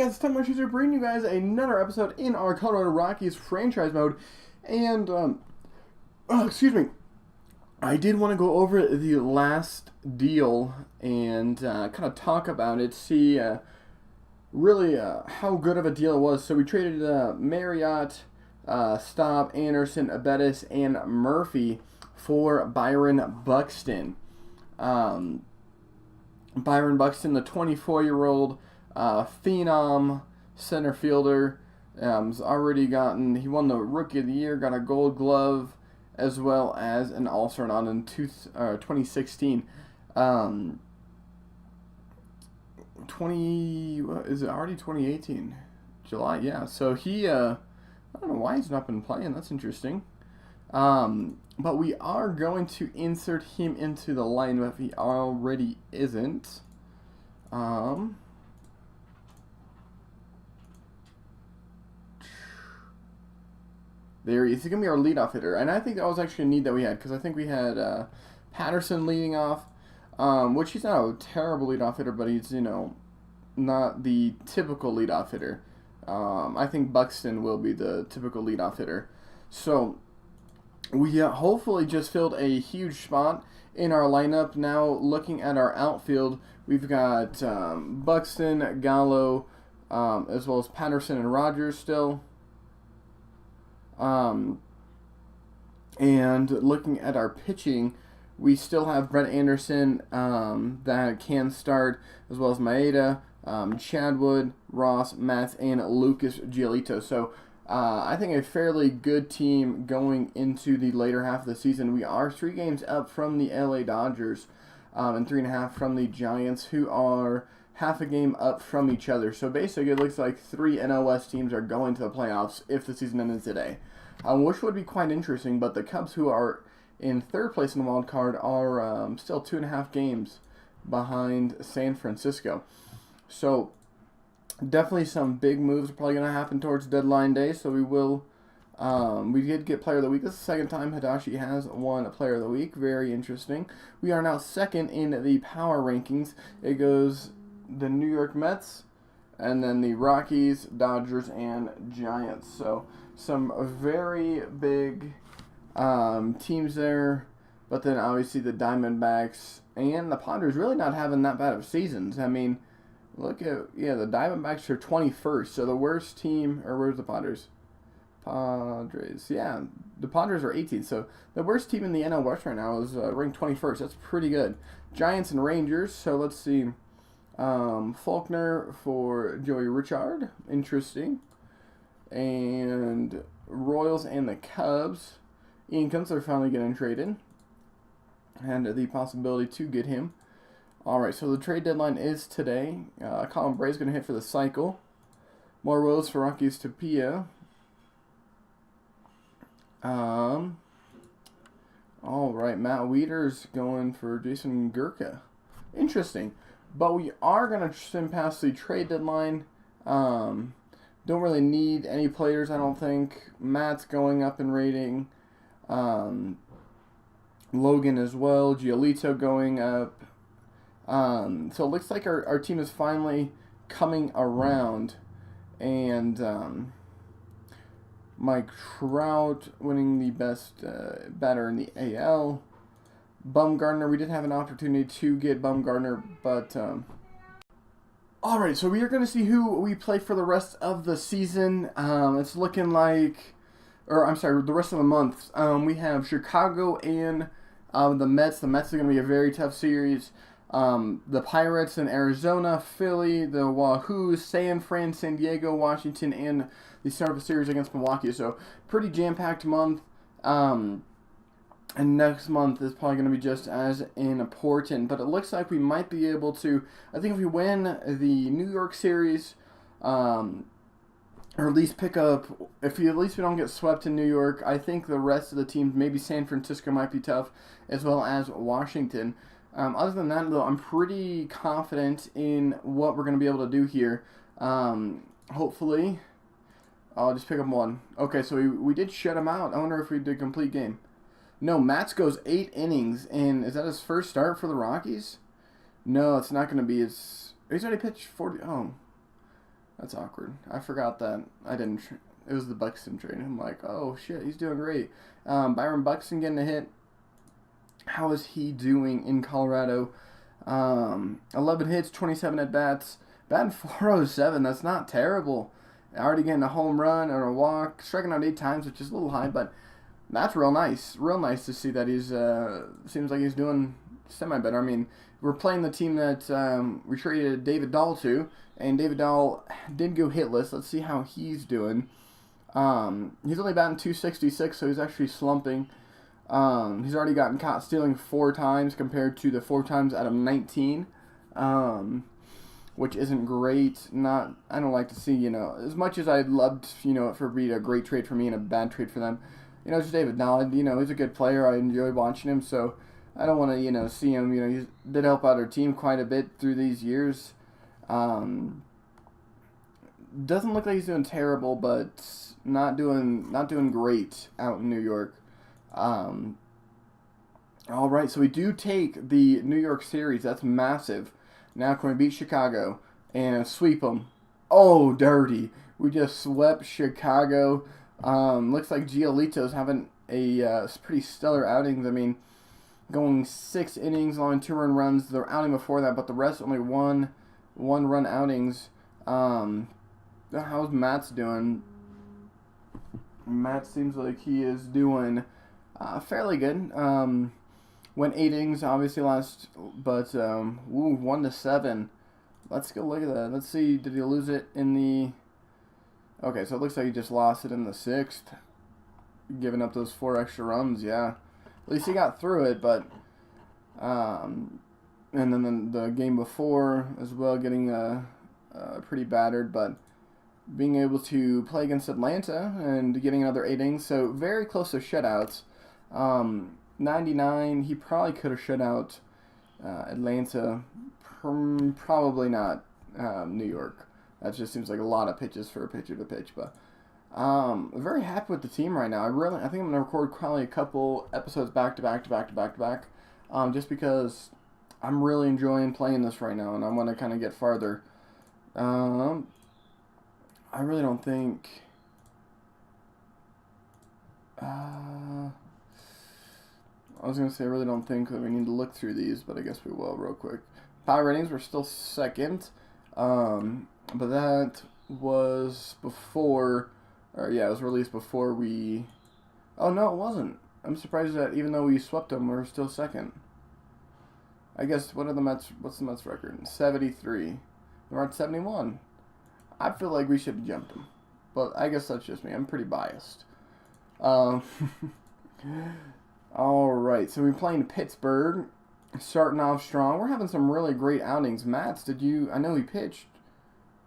guys, it's time to bring you guys another episode in our Colorado Rockies franchise mode. And, excuse me, I did want to go over the last deal and kind of talk about it, see really how good of a deal it was. So we traded Marriott, Staub, Anderson, Abetis, and Murphy for Byron Buxton. Byron Buxton, the 24-year-old phenom center fielder, has already he won the Rookie of the Year, got a Gold Glove, as well as an All-Star nod in 2016. Is it already 2018? July, yeah. So he, I don't know why he's not been playing. That's interesting. But we are going to insert him into the lineup if he already isn't. There he is. He's going to be our leadoff hitter. And I think that was actually a need that we had, because I think we had Patterson leading off, which he's not a terrible leadoff hitter, but he's, not the typical leadoff hitter. I think Buxton will be the typical leadoff hitter. So we hopefully just filled a huge spot in our lineup. Now looking at our outfield, we've got Buxton, Gallo, as well as Patterson and Rogers still. And looking at our pitching, we still have Brett Anderson that can start, as well as Maeda, Chadwood, Ross, Matz, and Lucas Giolito. So I think a fairly good team going into the later half of the season. We are 3 games up from the LA Dodgers and 3.5 from the Giants, who are half a game up from each other. So basically it looks like 3 NLS teams are going to the playoffs if the season ended today, which would be quite interesting. But the Cubs, who are in 3rd place in the wild card, are still 2.5 games behind San Francisco. So definitely some big moves are probably going to happen towards deadline day. So we will, we did get Player of the Week. This is the 2nd time Hadashi has won Player of the Week. Very interesting. We are now 2nd in the power rankings. It goes the New York Mets, and then the Rockies, Dodgers, and Giants. So some very big teams there. But then obviously the Diamondbacks and the Padres really not having that bad of seasons. I mean, look at, the Diamondbacks are 21st. So the worst team, or where's the Padres? Yeah, the Padres are 18th. So the worst team in the NL West right now is ranked 21st. That's pretty good. Giants and Rangers. So let's see. Faulkner for Joey Richard. Interesting. And Royals and the Cubs. Ian Kinsler finally getting traded. And the possibility to get him. Alright, so the trade deadline is today. Colin Bray's going to hit for the cycle. More Rose for Rockies to Pia. Alright, Matt Wieters going for Jason Gurka. Interesting. But we are going to send past the trade deadline. Don't really need any players, I don't think. Matt's going up in rating. Logan as well. Giolito going up. So it looks like our team is finally coming around. And Mike Trout winning the best batter in the AL. Bumgarner, we did have an opportunity to get Bumgarner, but alright, so we are going to see who we play for the rest of the season. It's looking like, the rest of the month. We have Chicago and the Mets. The Mets are going to be a very tough series. The Pirates in Arizona, Philly, the Wahoos, San Fran, San Diego, Washington, and the start of the series against Milwaukee. So pretty jam-packed month. And next month is probably going to be just as important. But it looks like we might be able to, I think if we win the New York series, or at least pick up, at least we don't get swept in New York, I think the rest of the teams, maybe San Francisco might be tough, as well as Washington. Other than that, though, I'm pretty confident in what we're going to be able to do here. Hopefully, I'll just pick up one. Okay, so we did shut him out. I wonder if we did complete game. No, Matz goes 8 innings, and is that his first start for the Rockies? No, it's not going to be his... He's already pitched 40... Oh. That's awkward. I forgot that I didn't. It was the Buxton trade. I'm like, oh shit, he's doing great. Byron Buxton getting a hit. How is he doing in Colorado? 11 hits, 27 at bats, batting 407. That's not terrible. Already getting a home run or a walk, striking out 8 times, which is a little high, but that's real nice. Real nice to see that he's seems like he's doing semi better. I mean, we're playing the team that we traded David Dahl to, and David Dahl did go hitless. Let's see how he's doing. He's only batting 266, so he's actually slumping. He's already gotten caught stealing 4 times compared to the 4 times out of 19, which isn't great. I don't like to see, as much as I'd loved, it for be a great trade for me and a bad trade for them. Just David Dahl, he's a good player. I enjoy watching him, so I don't want to, see him. He did help out our team quite a bit through these years. Doesn't look like he's doing terrible, but not doing great out in New York. All right, so we do take the New York series. That's massive. Now can we beat Chicago and sweep them? Oh, dirty. We just swept Chicago. Looks like Giolito's having a pretty stellar outings. I mean, going 6 innings, allowing 2 earned runs. The outing before that, but the rest only one run outings. How's Matt's doing? Matt seems like he is doing fairly good. Went 8 innings, obviously last, but 1-7. Let's go look at that. Let's see, did he lose it in the... Okay, so it looks like he just lost it in the 6th, giving up those 4 extra runs. Yeah, at least he got through it. But and then the game before as well, getting pretty battered, but being able to play against Atlanta and getting another 8 innings, so very close to shutouts. 99, he probably could have shut out Atlanta, probably not New York. That just seems like a lot of pitches for a pitcher to pitch, but very happy with the team right now. I think I'm gonna record probably a couple episodes back to back, just because I'm really enjoying playing this right now, and I want to kind of get farther. I really don't think. I was going to say I really don't think that we need to look through these, but I guess we will real quick. Power ratings, we're still second, but that was before, or yeah, it was released before we, oh no, it wasn't. I'm surprised that even though we swept them, we're still second. I guess, what's the Mets record? 73. We're at 71. I feel like we should have jumped them, but I guess that's just me. I'm pretty biased. All right, so we're playing Pittsburgh, starting off strong. We're having some really great outings. Mats, I know he pitched,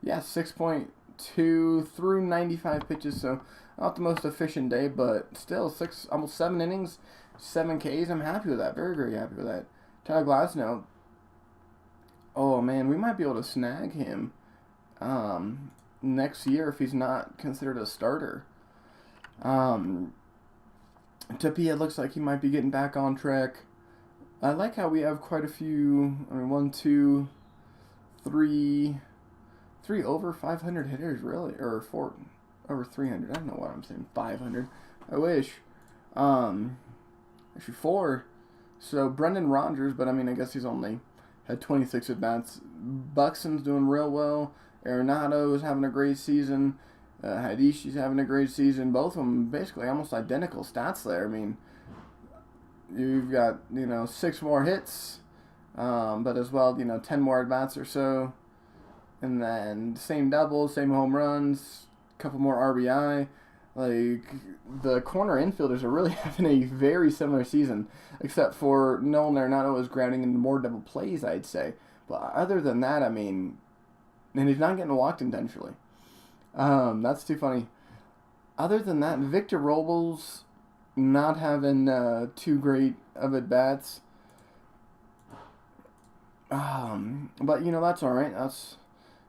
yeah, 6.2 through 95 pitches, so not the most efficient day, but still almost 7 innings, 7 Ks. I'm happy with that. Very, very happy with that. Tyler Glasnow, oh man, we might be able to snag him next year if he's not considered a starter. Tapia looks like he might be getting back on track. I like how we have quite a few, 1, 2, 3 over 500 hitters, really, or 4 over 300. I don't know what I'm saying, 500. I wish. Actually 4. So Brendan Rodgers, but I guess he's only had 26 at-bats. Buxton's doing real well. Arenado is having a great season. Hadishi's having a great season. Both of them basically almost identical stats there. You've got, 6 more hits, but as well, 10 more at-bats or so. And then same doubles, same home runs, a couple more RBI. Like, the corner infielders are really having a very similar season, except for Nolan Arenado is grounding into more double plays, I'd say. But other than that, and he's not getting walked intentionally. That's too funny. Other than that, Victor Robles not having too great of at-bats. But, that's all right. That's,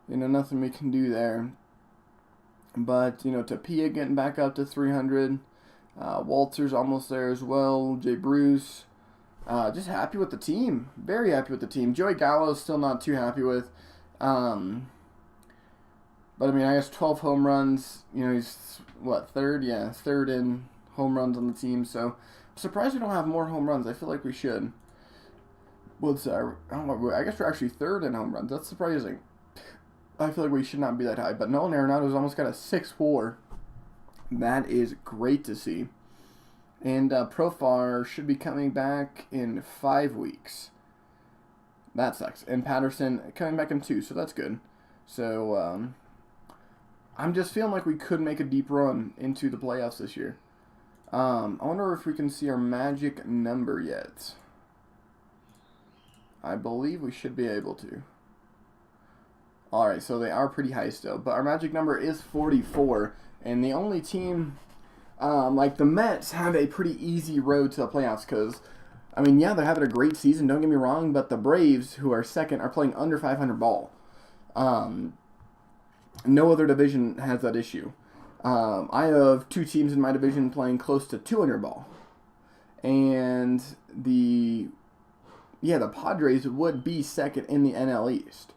nothing we can do there. But, Tapia getting back up to 300. Walter's almost there as well. Jay Bruce. Just happy with the team. Very happy with the team. Joey Gallo's still not too happy with. But But, I mean, I guess 12 home runs. You know, he's, what, third? Yeah, third in home runs on the team. So, I'm surprised we don't have more home runs. I feel like we should. What's I don't know. I guess we're actually third in home runs. That's surprising. I feel like we should not be that high. But Nolan Arenado's almost got a 6.4. That is great to see. And Profar should be coming back in 5 weeks. That sucks. And Patterson coming back in 2, so that's good. So I'm just feeling like we could make a deep run into the playoffs this year. I wonder if we can see our magic number yet. I believe we should be able to. Alright, so they are pretty high still. But our magic number is 44. And the only team, like the Mets, have a pretty easy road to the playoffs. Because, I mean, yeah, they're having a great season, don't get me wrong. But the Braves, who are second, are playing under 500 ball. No other division has that issue. I have 2 teams in my division playing close to 200 ball. And the Padres would be second in the NL East.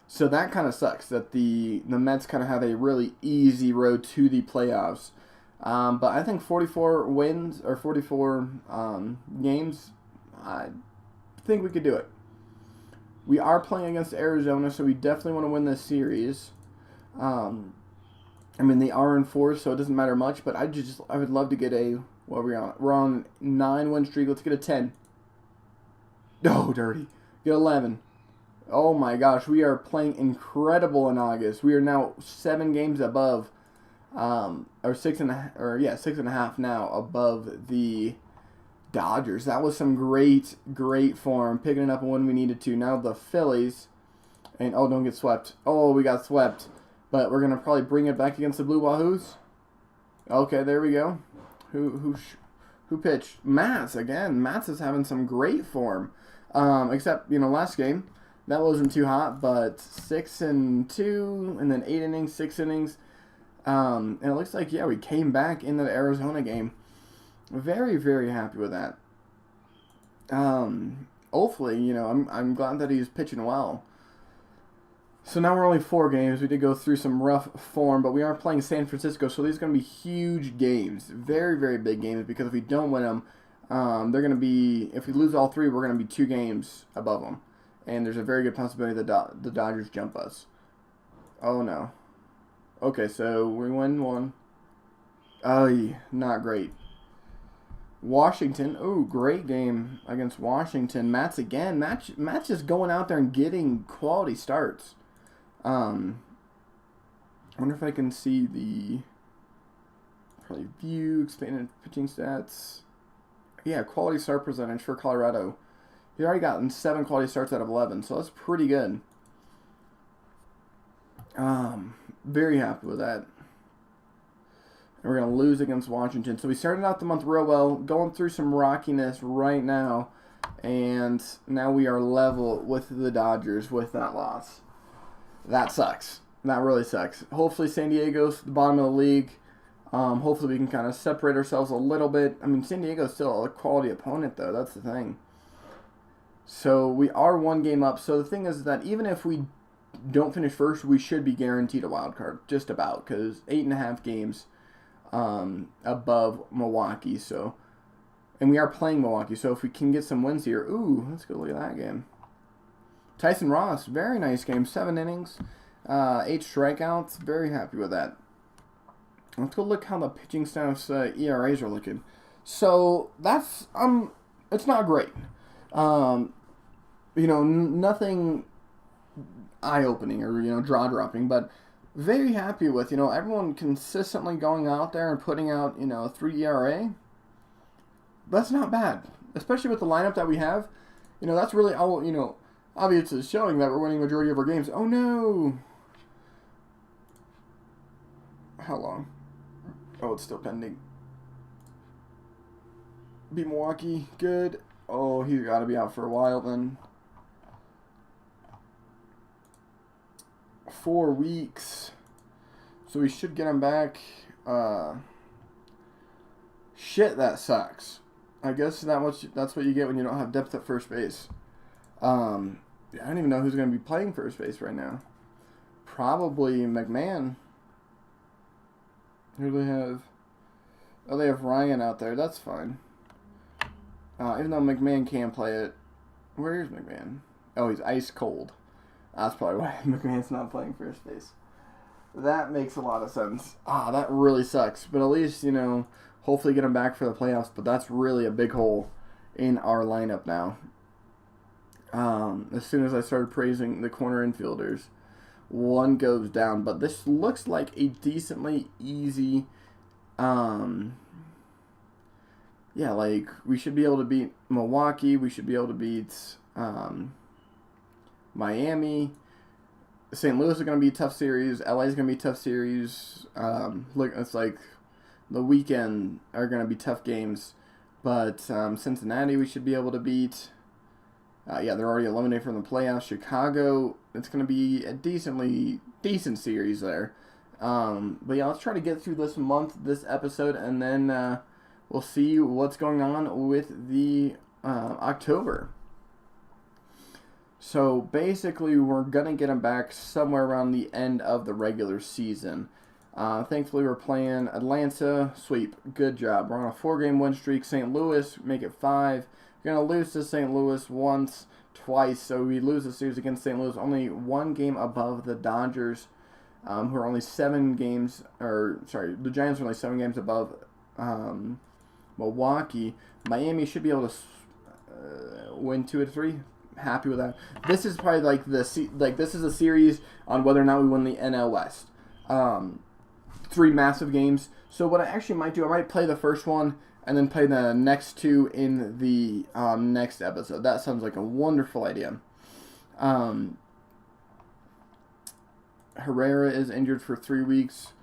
So that kind of sucks that the Mets kind of have a really easy road to the playoffs. But I think 44 wins or 44 games, I think we could do it. We are playing against Arizona, so we definitely want to win this series. I mean, they are in 4, so it doesn't matter much. But I would love to get a, what are we on? We're on 9-win streak. Let's get a 10. Oh, dirty. Get 11. Oh my gosh, we are playing incredible in August. We are now 7 games above, or 6.5 now above the Dodgers. That was some great form, picking it up when we needed to. Now the Phillies, and oh, don't get swept. Oh, we got swept, but we're gonna probably bring it back against the Blue Wahoos. Okay, there we go. Who pitched? Matz again. Matz is having some great form. Except last game. That wasn't too hot, but 6-2, and then 8 innings, 6 innings. And it looks like, we came back into the Arizona game. Very, very happy with that. Hopefully, I'm glad that he's pitching well. So now we're only 4 games. We did go through some rough form, but we are playing San Francisco, so these are going to be huge games. Very, very big games, because if we don't win them, they're going to be, if we lose all 3, we're going to be 2 games above them. And there's a very good possibility that the Dodgers jump us. Oh, no. Okay, so we win 1. Oh, yeah, not great. Washington. Oh, great game against Washington. Matt's again. Matt's just going out there and getting quality starts. I wonder if I can see the probably view, expanded pitching stats. Yeah, quality start percentage for Colorado. He's already gotten 7 quality starts out of 11, so that's pretty good. Very happy with that. And we're going to lose against Washington. So we started out the month real well, going through some rockiness right now, and now we are level with the Dodgers with that loss. That sucks. That really sucks. Hopefully San Diego's the bottom of the league. Hopefully we can kind of separate ourselves a little bit. I mean, San Diego's still a quality opponent, though. That's the thing. So we are 1 game up. So the thing is that even if we don't finish first, we should be guaranteed a wild card, just about, because 8.5 games above Milwaukee. So, and we are playing Milwaukee. So if we can get some wins here, ooh, let's go look at that game. Tyson Ross, very nice game, 7 innings, 8 strikeouts. Very happy with that. Let's go look how the pitching staff's ERAs are looking. So that's it's not great. Nothing eye-opening or, jaw-dropping, but very happy with, everyone consistently going out there and putting out, a 3 ERA. That's not bad, especially with the lineup that we have. That's really all, obviously it's showing that we're winning the majority of our games. Oh, no. How long? Oh, it's still pending. Beat Milwaukee. Good. Oh, he's got to be out for a while then. 4 weeks. So we should get him back. Shit, that sucks. I guess that's what you get when you don't have depth at first base. I don't even know who's going to be playing first base right now. Probably McMahon. Who do they have? Oh, they have Ryan out there. That's fine. Even though McMahon can play it. Where is McMahon? Oh, he's ice cold. That's probably why McMahon's not playing first base. That makes a lot of sense. That really sucks. But at least, hopefully get him back for the playoffs. But that's really a big hole in our lineup now. As soon as I started praising the corner infielders, one goes down. But this looks like a decently easy... we should be able to beat Milwaukee. We should be able to beat Miami. St. Louis is going to be a tough series. LA is going to be a tough series. It's like the weekend are going to be tough games. But Cincinnati we should be able to beat. They're already eliminated from the playoffs. Chicago, it's going to be a decent series there. Let's try to get through this episode, and then we'll see what's going on with the October. So basically, we're going to get them back somewhere around the end of the regular season. Thankfully, we're playing Atlanta. Sweep. Good job. We're on a 4-game win streak. St. Louis, make it 5. We're going to lose to St. Louis twice. So we lose the series against St. Louis. Only 1 game above the Dodgers, who are only 7 games. The Giants are only 7 games above Milwaukee. Miami should be able to win 2 out of 3. Happy with that. This is probably this is a series on whether or not we win the NL West. 3 massive games. So what I actually might do, I might play the first one and then play the next 2 in the next episode. That sounds like a wonderful idea. Herrera is injured for 3 weeks.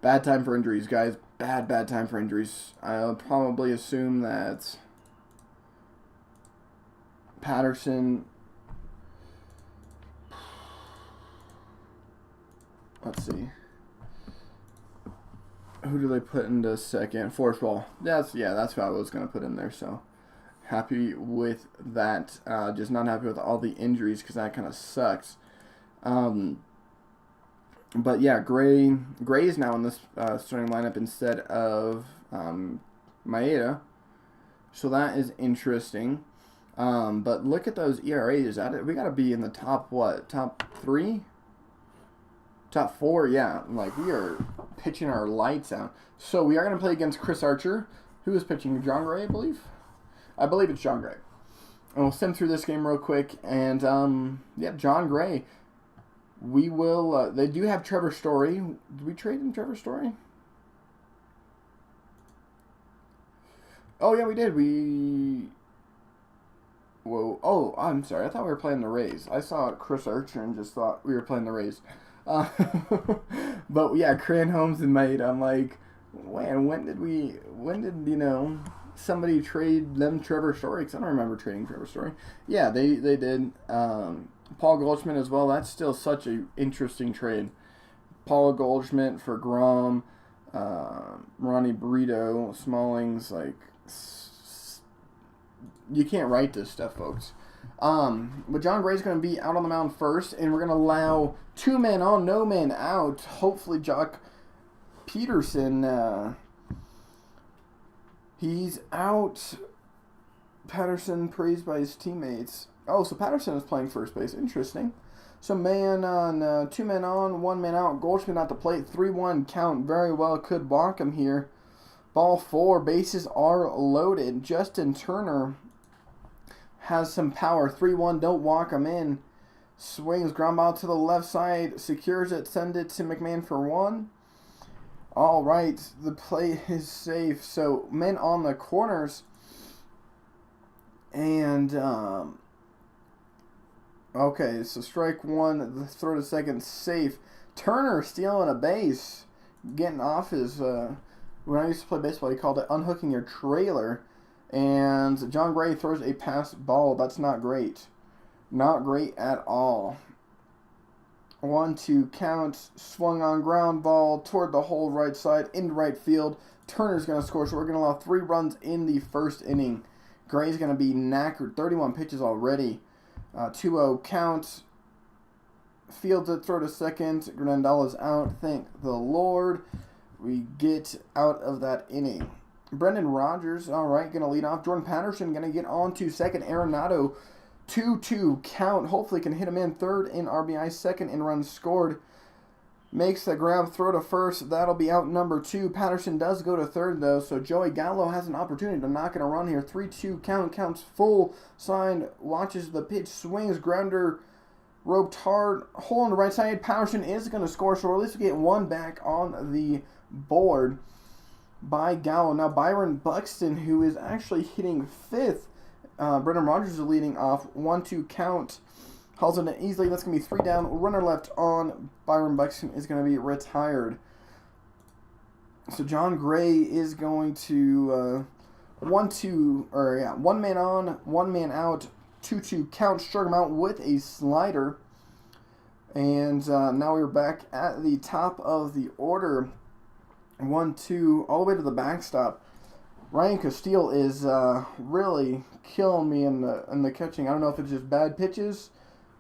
Bad time for injuries, guys. Bad time for injuries. I'll probably assume that Patterson... Let's see. Who do they put into second? Forswell. That's who I was going to put in there, so happy with that. Just not happy with all the injuries because that kind of sucks. But yeah, Gray is now in this starting lineup instead of Maeda, so that is interesting. But look at those ERAs. We got to be in the top 3? Top 4, yeah. We are pitching our lights out. So we are going to play against Chris Archer, who is pitching John Gray, I believe. I believe it's John Gray. And we'll sim through this game real quick. And, John Gray. We will, they do have Trevor Story. Did we trade in Trevor Story? Oh, yeah, we did. Whoa. Oh, I'm sorry. I thought we were playing the Rays. I saw Chris Archer and just thought we were playing the Rays. But yeah, Cranholmes and Maeda. I'm like, man, when did somebody trade them Trevor Story? Because I don't remember trading Trevor Story. Yeah, they did. Paul Goldschmidt as well. That's still such an interesting trade. Paul Goldschmidt for Grom, Ronnie Burrito, Smallings. You can't write this stuff, folks. But John Gray's going to be out on the mound first, and we're going to allow 2 men on, no men out. Hopefully, Jock Peterson, he's out. Patterson praised by his teammates. Oh, so Patterson is playing first base. Interesting. So 2 men on, 1 man out. Goldschmidt at the plate. 3-1 count. Very well could walk him here. Ball 4. Bases are loaded. Justin Turner has some power. 3-1. Don't walk him in. Swings. Ground ball to the left side. Secures it. Send it to McMahon for 1. All right. The play is safe. So men on the corners. And, okay, so strike 1, the throw to second, safe. Turner stealing a base, getting off his, when I used to play baseball, he called it unhooking your trailer. And John Gray throws a pass ball. That's not great. Not great at all. 1-2 count, swung on ground ball toward the hole right side, into right field. Turner's going to score, so we're going to allow 3 runs in the first inning. Gray's going to be knackered. 31 pitches already. 2-0 count. fields it, throw to second. Grandal is out. Thank the Lord. We get out of that inning. Brendan Rodgers, all right, going to lead off. Jordan Patterson going to get on to second. Arenado, 2-2 count. Hopefully can hit him in. Third in RBI, second in runs scored. Makes the grab, throw to first. That'll be out number 2. Patterson does go to third, though, so Joey Gallo has an opportunity to knock in a run here. 3-2 count, counts full. Signed, watches the pitch, swings, grounder, roped hard. Hole on the right side. Patterson is going to score, so at least we get one back on the board by Gallo. Now Byron Buxton, who is actually hitting 5th. Brendan Rodgers is leading off. 1-2 count. Hauls it in easily. That's going to be 3 down. Runner left on. Byron Buxton is going to be retired. So John Gray is going to one man on, 1 man out, 2-2 count. Struck him out with a slider. And now we're back at the top of the order. 1-2 all the way to the backstop. Ryan Castile is really killing me in the catching. I don't know if it's just bad pitches.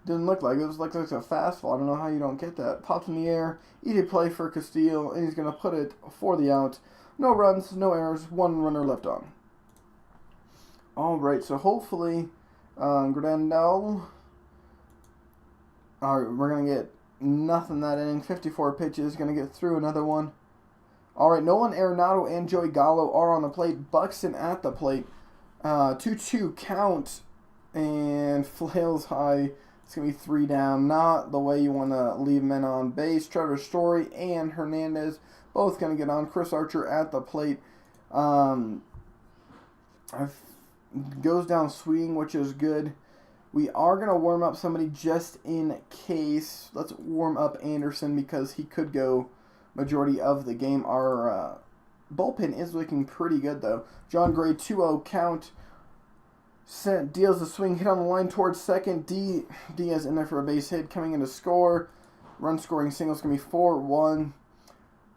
Didn't look like it. It was like a fastball. I don't know how you don't get that. Popped in the air. Easy play for Castile, and he's going to put it for the out. No runs, no errors, 1 runner left on. All right, so hopefully Grandal. All right, we're going to get nothing that inning. 54 pitches. Going to get through another one. All right, Nolan Arenado and Joey Gallo are on the plate. Buxton at the plate. 2-2 count, and flails high. It's going to be 3 down. Not the way you want to leave men on base. Trevor Story and Hernandez both going to get on. Chris Archer at the plate. Goes down swinging, which is good. We are going to warm up somebody just in case. Let's warm up Anderson because he could go majority of the game. Our bullpen is looking pretty good, though. John Gray, 2-0 count. Deals the swing, hit on the line towards second. Diaz in there for a base hit, coming in to score. Run scoring single is going to be 4-1.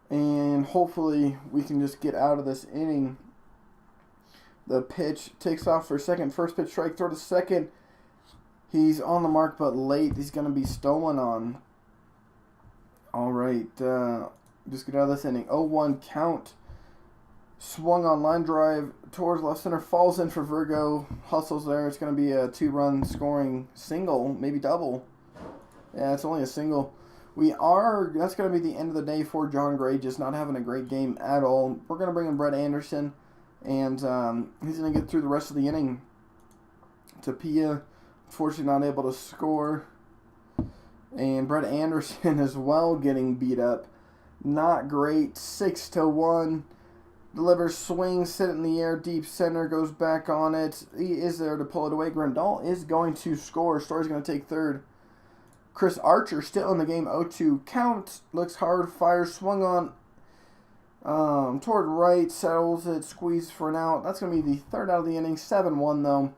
And hopefully we can just get out of this inning. The pitch takes off for second. First pitch strike, throw to second. He's on the mark but late. He's going to be stolen on. All right. Just get out of this inning. 0-1 count. Swung on line drive towards left center, falls in for Virgo, hustles there. It's going to be a 2-run scoring single, maybe double. Yeah, it's only a single. That's going to be the end of the day for John Gray, just not having a great game at all. We're going to bring in Brett Anderson, and he's going to get through the rest of the inning. Tapia, unfortunately not able to score. And Brett Anderson as well getting beat up. Not great, 6-1. Delivers, swings, sit in the air, deep center, goes back on it. He is there to pull it away. Grandal is going to score. Story's going to take third. Chris Archer still in the game. 0-2 count. Looks hard. Fires, swung on toward right. Settles it. Squeeze for an out. That's going to be the third out of the inning. 7-1 though.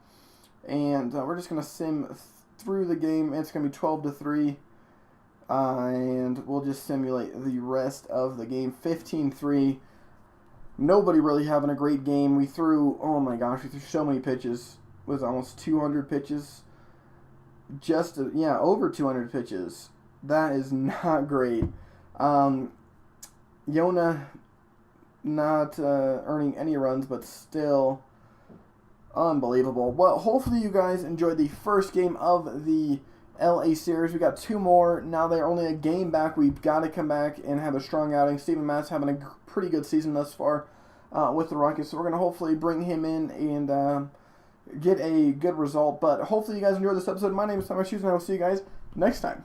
And we're just going to sim through the game. It's going to be 12-3. And we'll just simulate the rest of the game. 15-3. Nobody really having a great game. We threw, oh my gosh, we threw so many pitches. It was almost 200 pitches. Over 200 pitches. That is not great. Yona not earning any runs, but still unbelievable. Well, hopefully you guys enjoyed the first game of the LA series. We got 2 more. Now they're only a game back. We've got to come back and have a strong outing. Steven Matz having a pretty good season thus far with the Rockies. So we're going to hopefully bring him in and get a good result. But hopefully you guys enjoyed this episode. My name is Thomas Hughes, and I will see you guys next time.